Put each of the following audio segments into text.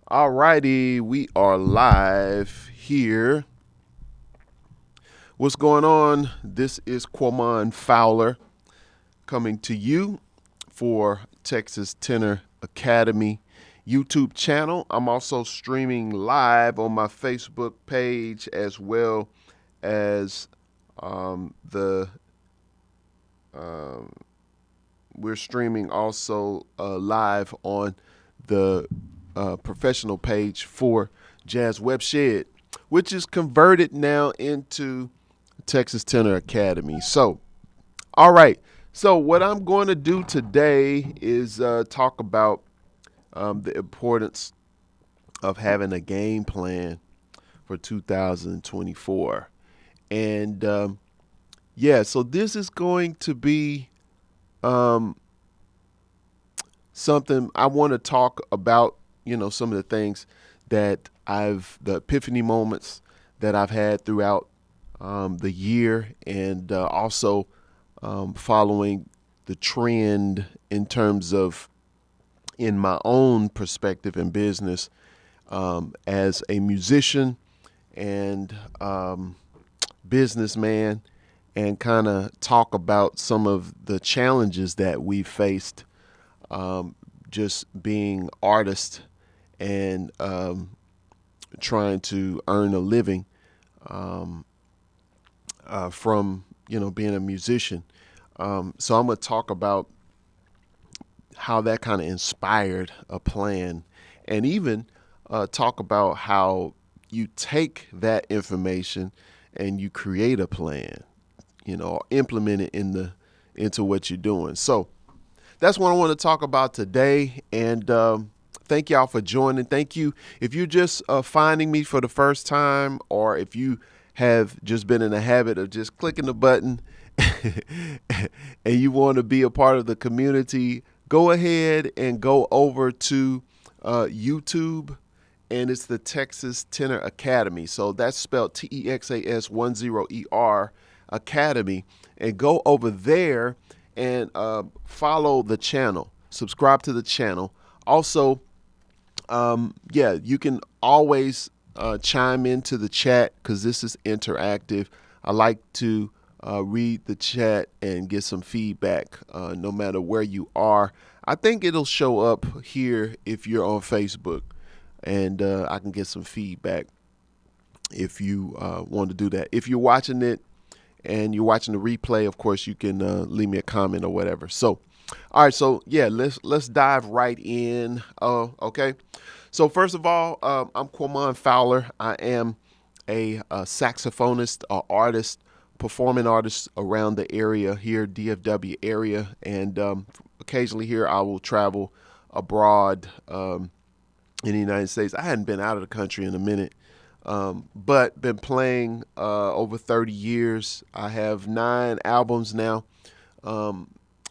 All righty, we are live here. What's going on? This is Quamond Fowler coming to you for Texas Tenor Academy YouTube channel. I'm also streaming live on my Facebook page as well as the we're streaming also live on the professional page for Jazz Web Shed, which is converted now into Texas Tenor Academy. So, all right. So, what I'm going to do today is talk about the importance of having a game plan for 2024. And so this is going to be um, something I want to talk about, some of the things the epiphany moments that I've had throughout the year, and also following the trend in terms of in my own perspective in business as a musician and businessman, and kind of talk about some of the challenges that we faced just being artists and trying to earn a living from being a musician. So I'm going to talk about how that kind of inspired a plan, and even talk about how you take that information and you create a plan, implement it into what you're doing. So that's what I want to talk about today. And thank y'all for joining. Thank you. If you're just finding me for the first time, or if you have just been in the habit of just clicking the button and you want to be a part of the community, go ahead and go over to YouTube, and it's the Texas Tenor Academy. So that's spelled TEXAS10ER Academy. And go over there and follow the channel, subscribe to the channel. Also, you can always chime into the chat because this is interactive. I like to read the chat and get some feedback no matter where you are. I think it'll show up here if you're on Facebook, and I can get some feedback if you want to do that. If you're watching it and you're watching the replay, of course, you can leave me a comment or whatever. So, all right. So, let's dive right in. Okay. So, first of all, I'm Quamond Fowler. I am a saxophonist, artist, performing artist around the area here, DFW area. And occasionally here I will travel abroad in the United States. I hadn't been out of the country in a minute. But been playing over 30 years. I have 9 albums now.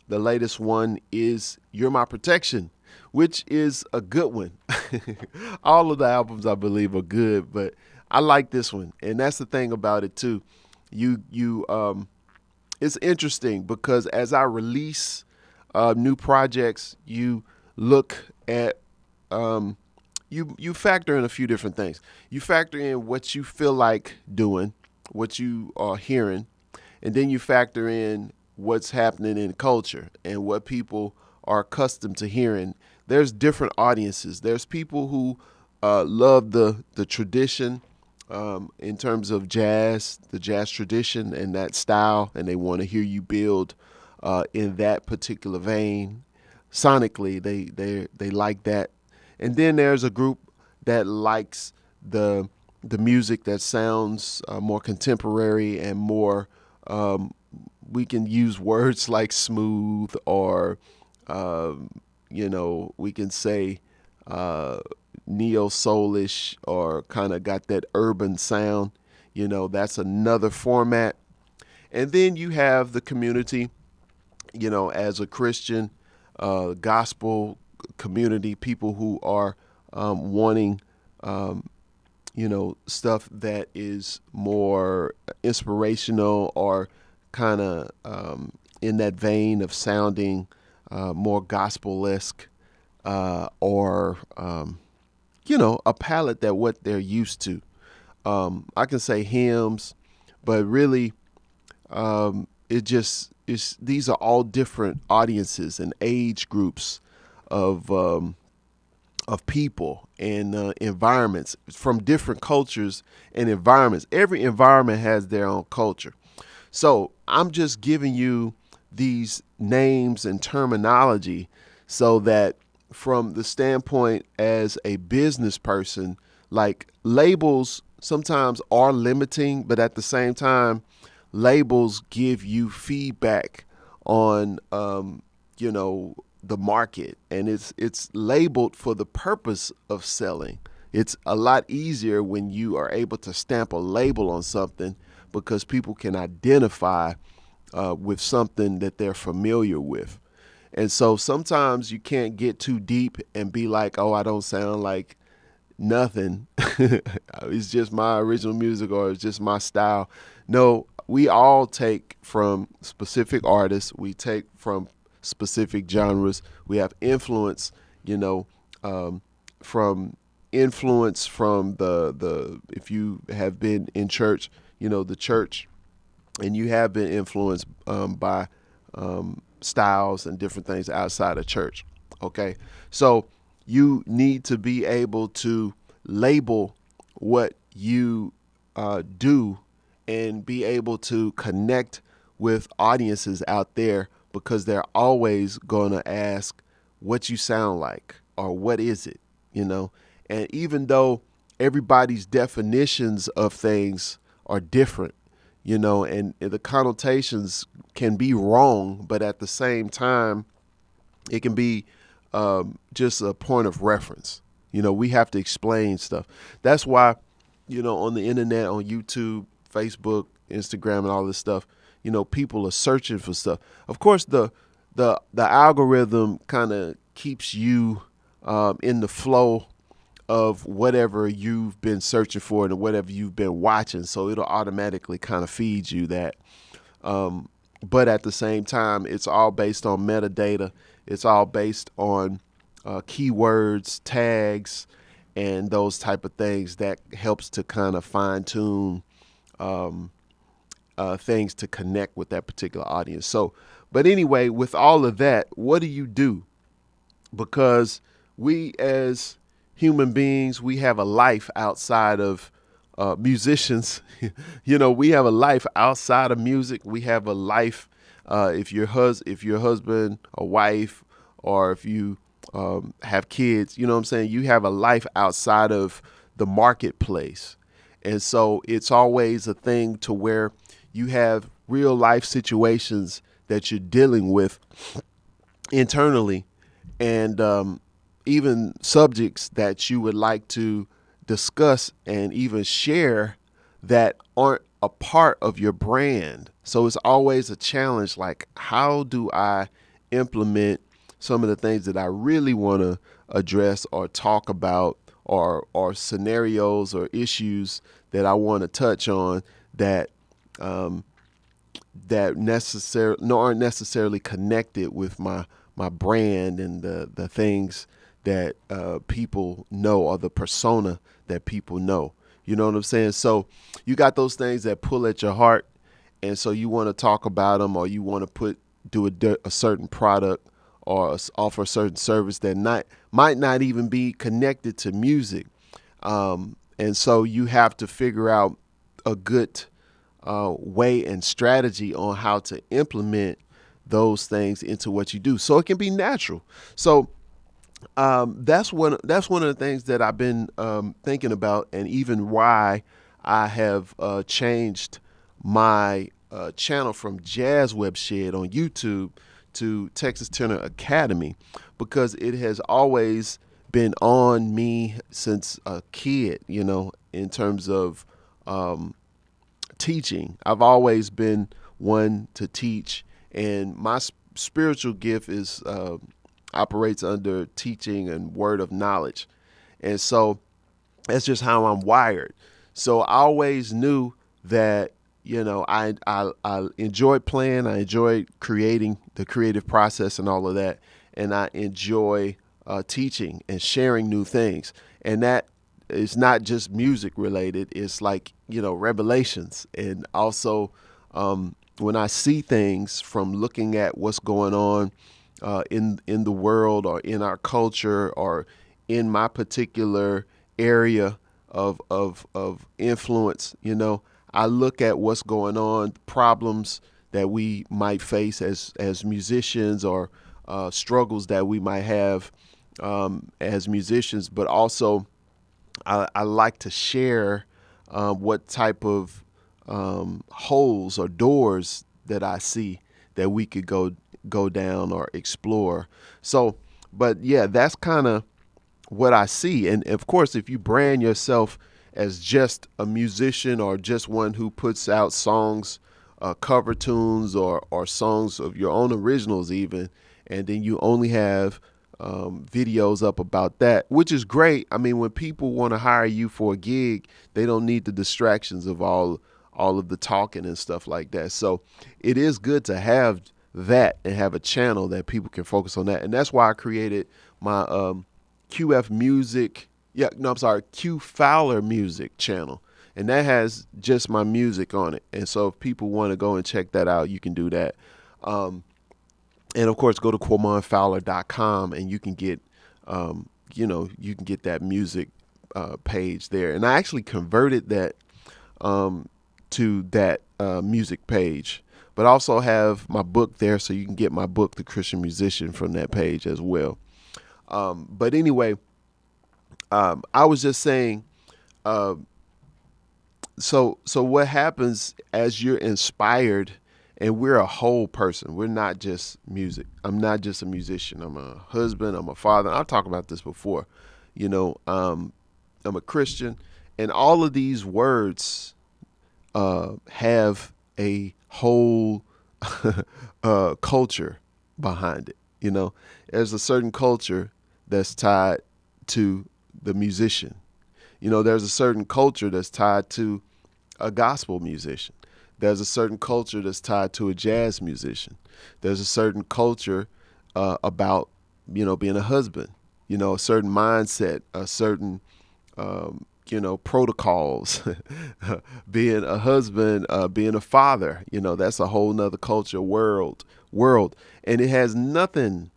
The latest one is You're My Protection, which is a good one. All of the albums, I believe, are good, but I like this one. And that's the thing about it, too. It's interesting because as I release new projects, you look at you factor in a few different things. You factor in what you feel like doing, what you are hearing, and then you factor in what's happening in culture and what people are accustomed to hearing. There's different audiences. There's people who love the tradition in terms of jazz, the jazz tradition and that style, and they want to hear you build in that particular vein. Sonically, they like that. And then there's a group that likes the music that sounds more contemporary and more. We can use words like smooth, or we can say neo soulish, or kind of got that urban sound. That's another format. And then you have the community. As a Christian, gospel community, people who are wanting, stuff that is more inspirational, or kind of in that vein of sounding more gospel-esque, or a palette that what they're used to. I can say hymns, but really, these are all different audiences and age groups of people and environments from different cultures and environments. Every environment has their own culture. So I'm just giving you these names and terminology so that from the standpoint as a business person, like labels sometimes are limiting, but at the same time, labels give you feedback on, the market, and it's labeled for the purpose of selling. It's a lot easier when you are able to stamp a label on something because people can identify with something that they're familiar with. And so sometimes you can't get too deep and be like, oh, I don't sound like nothing. It's just my original music or it's just my style. No, we all take from specific artists. We take from specific genres. We have influence, from influence from the if you have been in church, the church, and you have been influenced by styles and different things outside of church. Okay, so you need to be able to label what you do and be able to connect with audiences out there because they're always going to ask what you sound like or what is it, And even though everybody's definitions of things are different, and the connotations can be wrong, but at the same time, it can be just a point of reference. We have to explain stuff. That's why, on the internet, on YouTube, Facebook, Instagram, and all this stuff, people are searching for stuff. Of course, the algorithm kind of keeps you in the flow of whatever you've been searching for and whatever you've been watching. So it'll automatically kind of feed you that. But at the same time, it's all based on metadata. It's all based on keywords, tags, and those type of things that helps to kind of fine tune things to connect with that particular audience. So, but anyway, with all of that, what do you do? Because we as human beings, we have a life outside of musicians. We have a life outside of music. We have a life if your husband or wife, or if you have kids, you know what I'm saying? You have a life outside of the marketplace. And so it's always a thing to where you have real life situations that you're dealing with internally, and even subjects that you would like to discuss and even share that aren't a part of your brand. So it's always a challenge, like, how do I implement some of the things that I really want to address or talk about, or scenarios or issues that I want to touch on that aren't necessarily connected with my brand and the things that people know, or the persona that people know. You know what I'm saying? So you got those things that pull at your heart, and so you want to talk about them, or you want to do a certain product or offer a certain service that might not even be connected to music. And so you have to figure out a good way and strategy on how to implement those things into what you do, so it can be natural. So that's one of the things that I've been thinking about, and even why I have changed my channel from Jazz Web Shed on YouTube to Texas Tenor Academy, because it has always been on me since a kid, in terms of teaching. I've always been one to teach, and my spiritual gift is operates under teaching and word of knowledge. And so that's just how I'm wired. So I always knew that, I enjoyed playing. I enjoyed creating, the creative process and all of that. And I enjoy teaching and sharing new things. And that is not just music related. It's like, revelations. And also, when I see things from looking at what's going on in the world or in our culture or in my particular area of influence, I look at what's going on, problems that we might face as musicians, or struggles that we might have as musicians, but also I like to share what type of holes or doors that I see that we could go down or explore. So, but yeah, that's kind of what I see. And of course, if you brand yourself as just a musician or just one who puts out songs, cover tunes, or songs of your own originals even, and then you only have videos up about that, which is great. I mean, when people want to hire you for a gig, they don't need the distractions of all of the talking and stuff like that. So it is good to have that and have a channel that people can focus on that. And that's why I created my QF Music, Q Fowler Music channel. And that has just my music on it. And so if people want to go and check that out, you can do that. And of course, go to QuamondFowler.com and you can get, that music page there. And I actually converted that to that music page, but also have my book there, so you can get my book, The Christian Musician, from that page as well. But anyway, I was just saying, so what happens as you're inspired, and we're a whole person. We're not just music. I'm not just a musician. I'm a husband. I'm a father. I've talked about this before. I'm a Christian, and all of these words have a whole culture behind it. There's a certain culture that's tied to the musician. There's a certain culture that's tied to a gospel musician. There's a certain culture that's tied to a jazz musician. There's a certain culture about, being a husband, a certain mindset, a certain, protocols, being a husband, being a father, that's a whole nother culture world. And it has nothing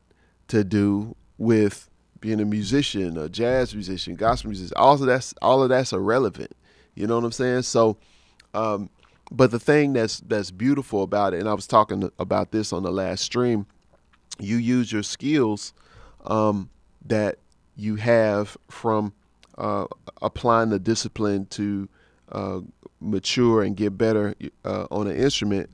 to do with being a musician, a jazz musician, gospel musician. All of that's irrelevant. You know what I'm saying? So, but the thing that's beautiful about it, and I was talking about this on the last stream, you use your skills that you have from applying the discipline to mature and get better on an instrument,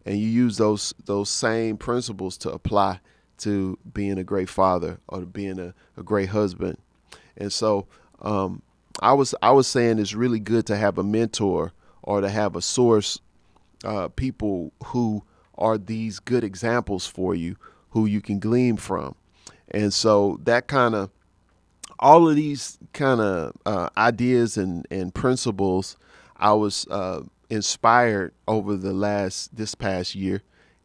and you use those same principles to apply to being a great father or being a great husband. And so I was saying it's really good to have a mentor or to have a source, people who are these good examples for you, who you can glean from. And so that kind of, all of these kind of ideas and principles, I was inspired over this past year,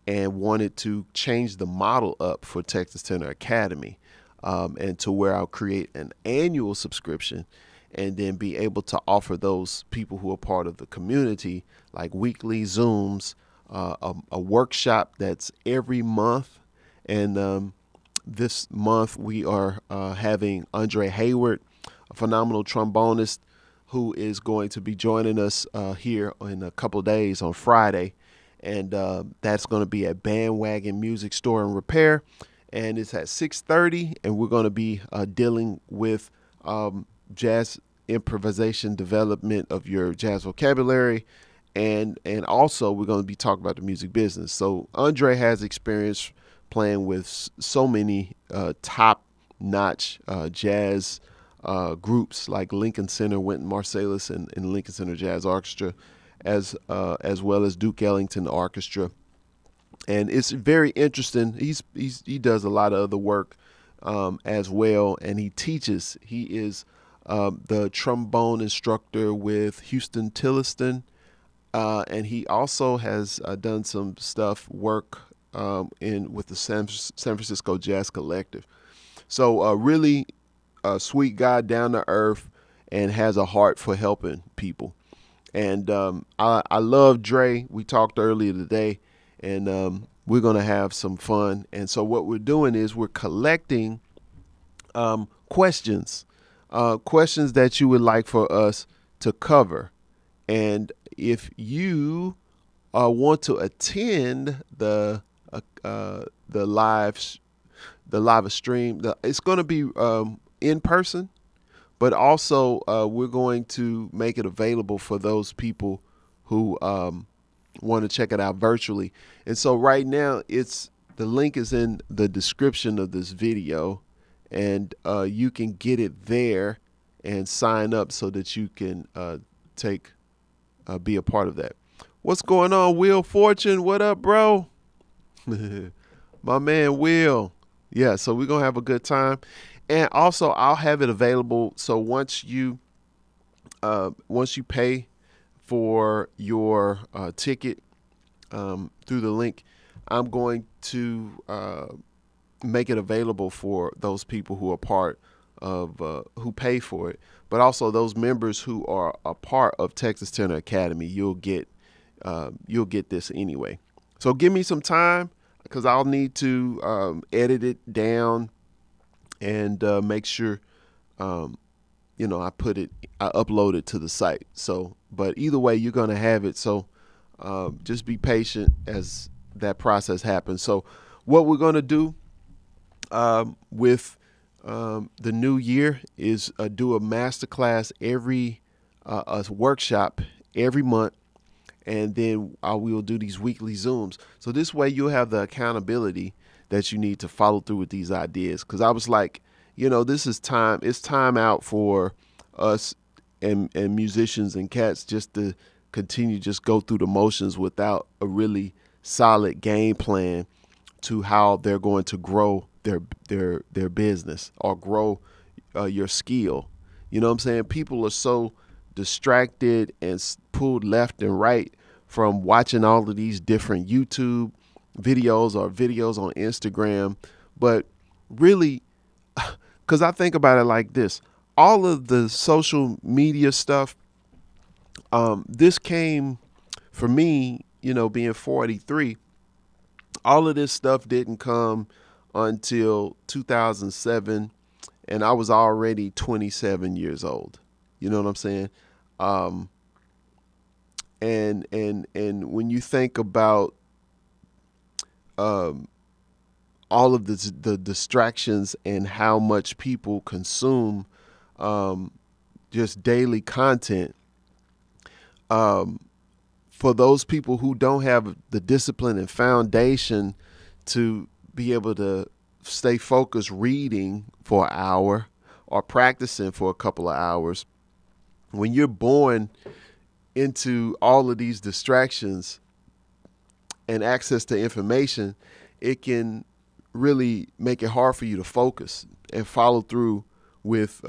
and wanted to change the model up for Texas Tenor Academy, and to where I'll create an annual subscription, and then be able to offer those people who are part of the community, like weekly Zooms, a workshop that's every month. And this month we are having Andre Hayward, a phenomenal trombonist, who is going to be joining us here in a couple of days on Friday. And that's going to be at Bandwagon Music Store and Repair. And it's at 6:30, and we're going to be dealing with jazz improvisation, development of your jazz vocabulary, and also we're going to be talking about the music business. So Andre has experience playing with so many top-notch jazz groups like Lincoln Center, Wynton Marsalis, and Lincoln Center Jazz Orchestra, as well as Duke Ellington Orchestra. And it's very interesting. He does a lot of other work as well, and he teaches. He is the trombone instructor with Houston Tilliston, and he also has done some work with the San Francisco Jazz Collective. So really sweet guy, down to earth, and has a heart for helping people. And I love Dre. We talked earlier today, and we're going to have some fun. And so what we're doing is we're collecting questions, questions that you would like for us to cover. And if you want to attend the live stream, it's going to be in person, but also we're going to make it available for those people who want to check it out virtually. And so right now, the link is in the description of this video, and you can get it there and sign up so that you can be a part of that. What's going on, Will Fortune? What up, bro? My man, Will. Yeah, so we're going to have a good time. And also, I'll have it available. So once you pay for your ticket through the link, I'm going to make it available for those people who are part of who pay for it, but also those members who are a part of Texas Tenor Academy. You'll get this anyway. So give me some time, because I'll need to edit it down and make sure I upload it to the site. So, but either way, you're gonna have it. So just be patient as that process happens. So what we're gonna do with the new year is do a masterclass a workshop every month, and then we will do these weekly Zooms. So this way you'll have the accountability that you need to follow through with these ideas. Because I was like, this is time. It's time out for us and musicians and cats just to continue just go through the motions without a really solid game plan to how they're going to grow their business or grow your skill. You know what I'm saying? People are so distracted and pulled left and right from watching all of these different YouTube videos or videos on Instagram. But really, because I think about it like this, all of the social media stuff, this came for me, being 43, all of this stuff didn't come until 2007, and I was already 27 years old. You know what I'm saying? And when you think about all of the distractions and how much people consume just daily content, for those people who don't have the discipline and foundation to be able to stay focused reading for an hour or practicing for a couple of hours, when you're born into all of these distractions and access to information, it can really make it hard for you to focus and follow through with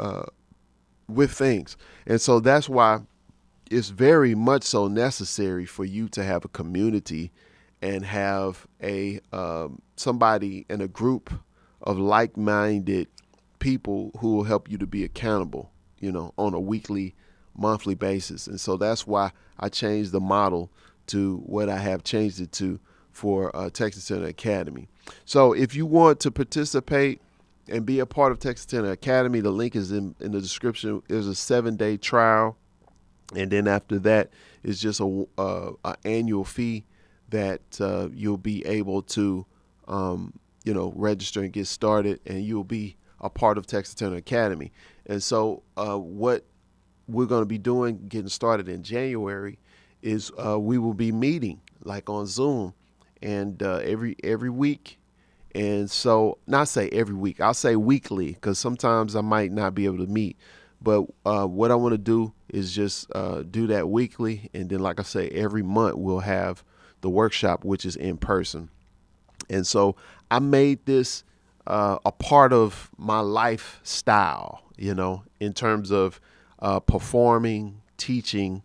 things. And so that's why it's very much so necessary for you to have a community and have a somebody in a group of like-minded people who will help you to be accountable, on a weekly, monthly basis. And so that's why I changed the model to what I have changed it to for Texas Tenor Academy. So if you want to participate and be a part of Texas Tenor Academy, the link is in the description. There's a 7-day trial. And then after that, it's just a annual fee that you'll be able to, register and get started, and you'll be a part of Texas Tenor Academy. And so what we're going to be doing, getting started in January, is we will be meeting like on Zoom, and every week. And so, not say every week, I'll say weekly, because sometimes I might not be able to meet. But what I want to do is just do that weekly. And then, like I say, every month we'll have the workshop, which is in person. And so I made this a part of my lifestyle, in terms of performing, teaching,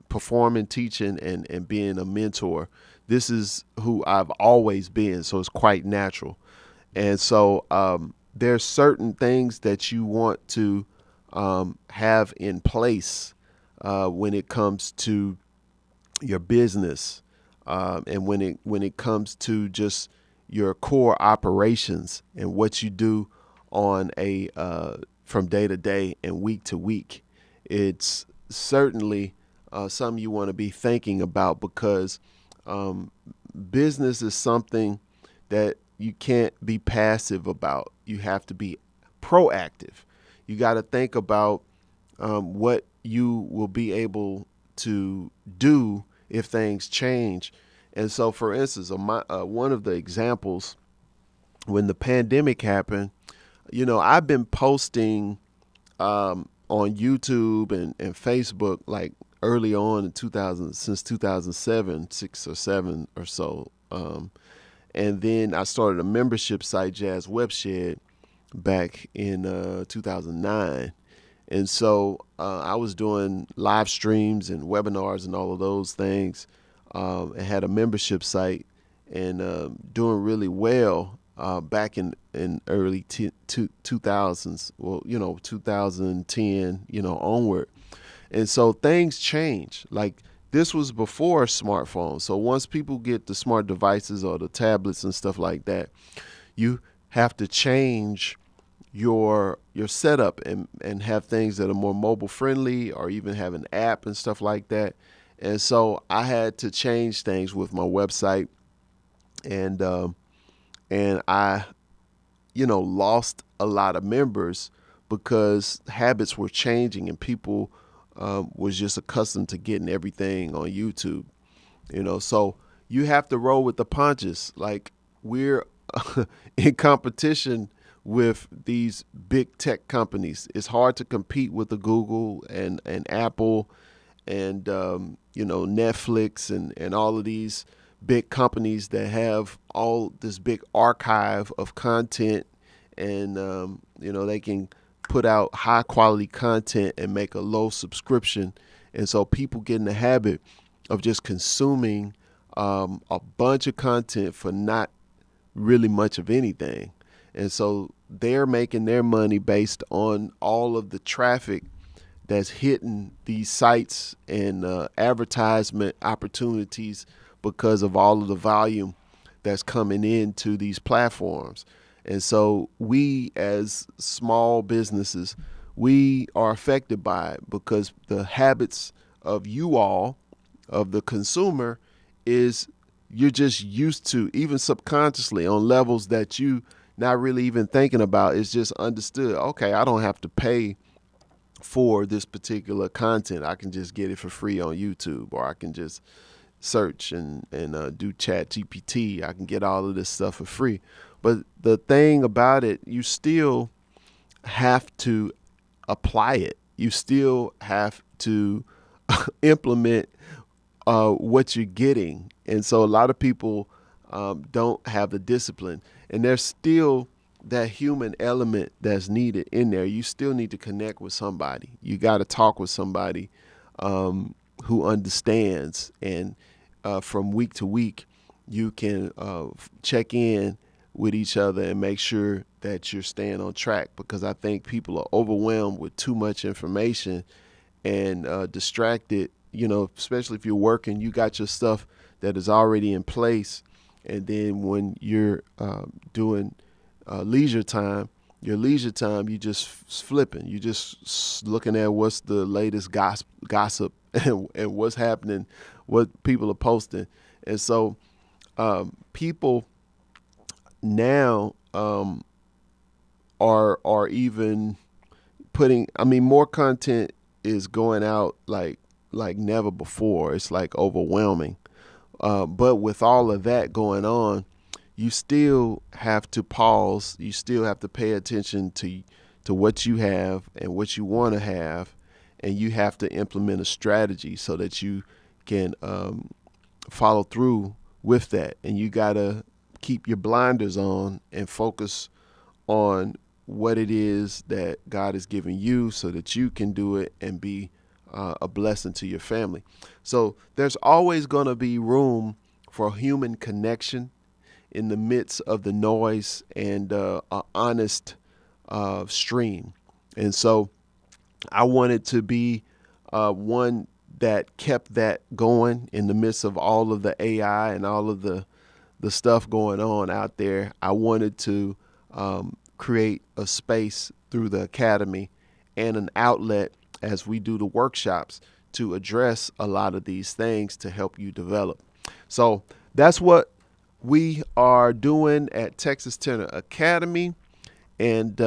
performing, teaching, and being a mentor. this is who I've always been. So it's quite natural. And so there's certain things that you want to have in place when it comes to your business, and when it comes to just your core operations and what you do on a from day to day and week to week. It's certainly something you want to be thinking about, because business is something that you can't be passive about. You have to be proactive. You got to think about what you will be able to do if things change. And so, for instance, one of the examples, when the pandemic happened, I've been posting on YouTube and Facebook like early on in 2000, since 2007, 6 or 7 or so. And then I started a membership site, Jazz Webshed, back in 2009. And so I was doing live streams and webinars and all of those things, and had a membership site, and doing really well back in early 2000s, 2010, onward. And so things change. Like, this was before smartphones. So once people get the smart devices or the tablets and stuff like that, you have to change your setup and have things that are more mobile friendly, or even have an app and stuff like that. And so I had to change things with my website, and I lost a lot of members because habits were changing, and people was just accustomed to getting everything on YouTube. So you have to roll with the punches. Like, we're in competition with these big tech companies. It's hard to compete with the Google and Apple and Netflix and all of these big companies that have all this big archive of content, and they can put out high quality content and make a low subscription. And so people get in the habit of just consuming a bunch of content for not really much of anything. And so they're making their money based on all of the traffic that's hitting these sites and advertisement opportunities, because of all of the volume that's coming into these platforms. And so we, as small businesses, we are affected by it, because the habits of you all, of the consumer, is you're just used to, even subconsciously on levels that you not really even thinking about. It's just understood. Okay, I don't have to pay for this particular content. I can just get it for free on YouTube, or I can just search and do Chat GPT. I can get all of this stuff for free. But the thing about it, you still have to apply it. You still have to implement what you're getting. And so a lot of people don't have the discipline, and there's still that human element that's needed in there. You still need to connect with somebody. You got to talk with somebody who understands, and from week to week, you can check in with each other and make sure that you're staying on track, because I think people are overwhelmed with too much information and distracted, especially if you're working. You got your stuff that is already in place, and then when you're doing leisure time, you just flipping. You just looking at what's the latest gossip and what's happening, what people are posting. And so people now are even putting, more content is going out like never before. It's like overwhelming. But with all of that going on, you still have to pause. You still have to pay attention to what you have and what you want to have, and you have to implement a strategy so that you can follow through with that. And you got to keep your blinders on and focus on what it is that God has given you, so that you can do it and be a blessing to your family. So there's always going to be room for human connection in the midst of the noise and an honest stream. And so I wanted to be one that kept that going in the midst of all of the AI and all of the stuff going on out there. I wanted to create a space through the academy and an outlet as we do the workshops to address a lot of these things to help you develop. So that's what we are doing at Texas Tenor Academy. And,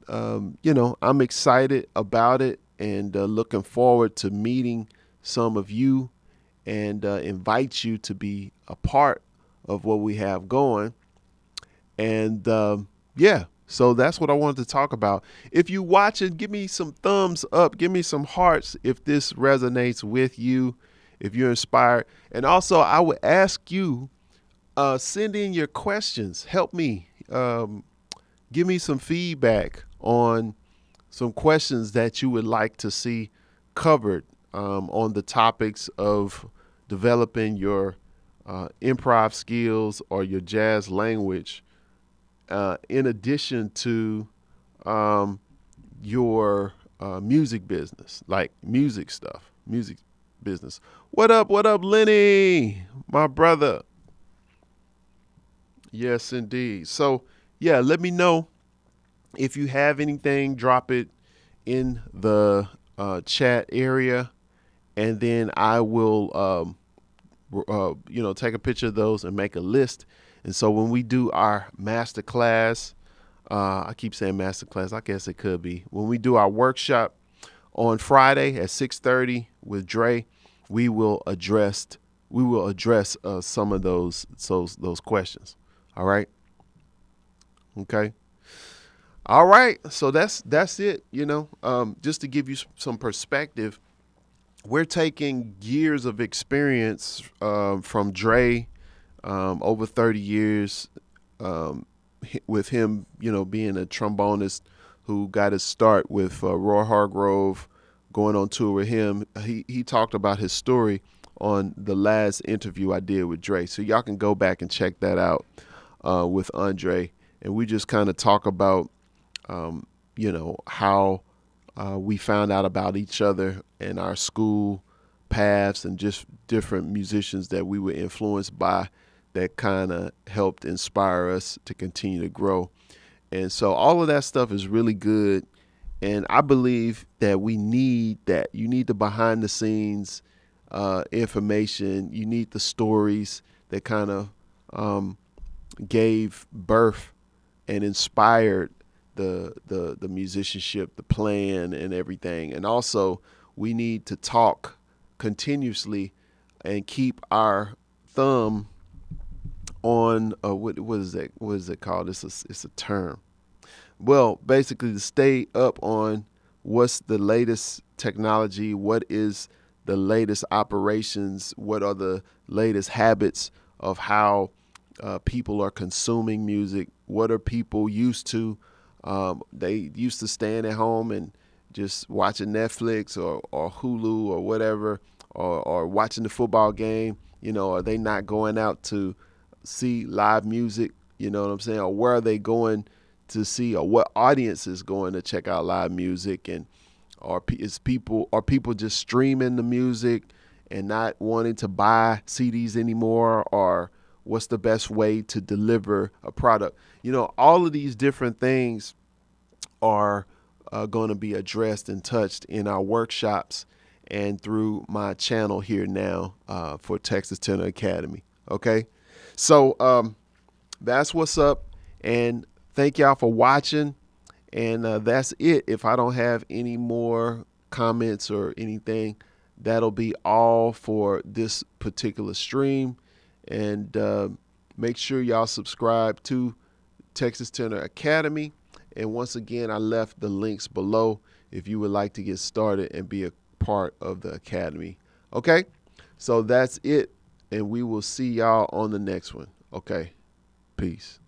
I'm excited about it and looking forward to meeting some of you and invite you to be a part of what we have going. And so that's what I wanted to talk about. If you watching, give me some thumbs up, give me some hearts if this resonates with you, if you're inspired. And also, I would ask you, send in your questions. Help me. Give me some feedback on some questions that you would like to see covered on the topics of developing your improv skills or your jazz language, in addition to your music business, like music stuff, music business. What up, Lenny, my brother? Yes, indeed. So, yeah, let me know if you have anything. Drop it in the chat area, and then I will, take a picture of those and make a list. And so when we do our master class, I keep saying master class, I guess it could be. When we do our workshop on Friday at 6:30 with Dre, we will address some of those questions. All right. Okay. All right. So that's it. Just to give you some perspective, we're taking years of experience from Dre, over 30 years, with him, being a trombonist who got his start with Roy Hargrove, going on tour with him. He talked about his story on the last interview I did with Dre. So y'all can go back and check that out with Andre. And we just kind of talk about, how we found out about each other and our school paths and just different musicians that we were influenced by that kind of helped inspire us to continue to grow. And so all of that stuff is really good. And I believe that we need that. You need the behind the scenes information. You need the stories that kind of gave birth and inspired the musicianship, the plan and everything. And also we need to talk continuously and keep our thumb on what is that? What is it called? It's a term. Well, basically to stay up on what's the latest technology, what is the latest operations, what are the latest habits of how people are consuming music, what are people used to. They used to staying at home and just watching Netflix or Hulu or whatever, or watching the football game. Are they not going out to see live music? You know what I'm saying? Or where are they going to see, or what audience is going to check out live music? And are people just streaming the music and not wanting to buy CDs anymore? Or what's the best way to deliver a product? All of these different things are going to be addressed and touched in our workshops and through my channel here now for Texas Tenor Academy. Okay, so that's what's up, and thank y'all for watching. And that's it. If I don't have any more comments or anything, that'll be all for this particular stream. And make sure y'all subscribe to Texas Tenor Academy. And once again, I left the links below if you would like to get started and be a part of the academy. Okay, so that's it. And we will see y'all on the next one. Okay, peace.